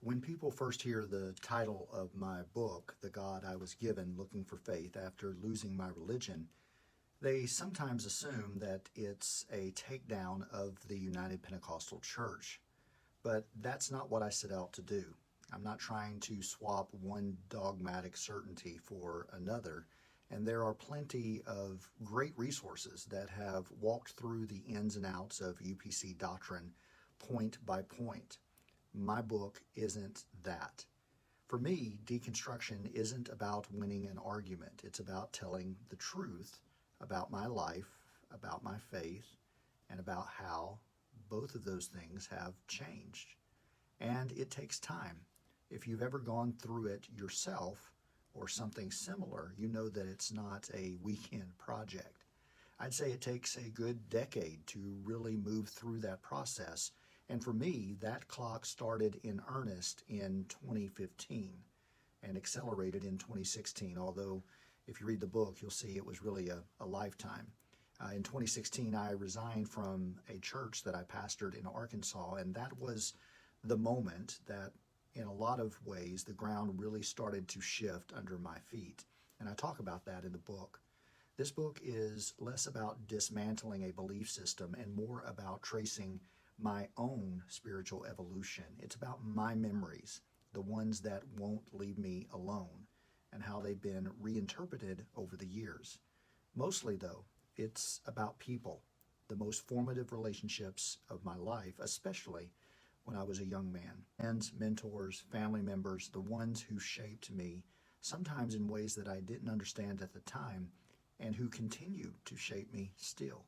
When people first hear the title of my book, The God I Was Given Looking for Faith After Losing My Religion, they sometimes assume that it's a takedown of the United Pentecostal Church. But that's not what I set out to do. I'm not trying to swap one dogmatic certainty for another. And there are plenty of great resources that have walked through the ins and outs of UPC doctrine point by point. My book isn't that. For me, deconstruction isn't about winning an argument. It's about telling the truth about my life, about my faith, and about how both of those things have changed. And it takes time. If you've ever gone through it yourself or something similar, you know that it's not a weekend project. I'd say it takes a good decade to really move through that process. And for me, that clock started in earnest in 2015 and accelerated in 2016, although if you read the book, you'll see it was really a lifetime. In 2016, I resigned from a church that I pastored in Arkansas, and that was the moment that, in a lot of ways, the ground really started to shift under my feet. And I talk about that in the book. This book is less about dismantling a belief system and more about tracing my own spiritual evolution. It's about my memories, the ones that won't leave me alone, and how they've been reinterpreted over the years. Mostly, though, it's about people, the most formative relationships of my life, especially when I was a young man. Friends, mentors, family members, the ones who shaped me, sometimes in ways that I didn't understand at the time, and who continue to shape me still.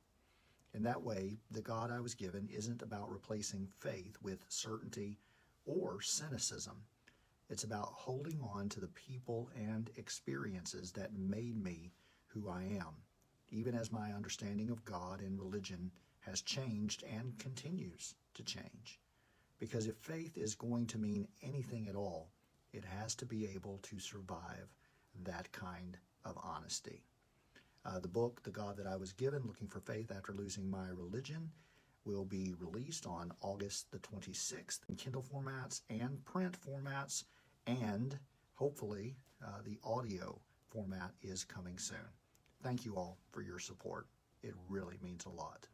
In that way, the God I was given isn't about replacing faith with certainty or cynicism. It's about holding on to the people and experiences that made me who I am, even as my understanding of God and religion has changed and continues to change. Because if faith is going to mean anything at all, it has to be able to survive that kind of honesty. The book, The God That I Was Given, Looking for Faith After Losing My Religion, will be released on August the 26th in Kindle formats and print formats, and hopefully the audio format is coming soon. Thank you all for your support. It really means a lot.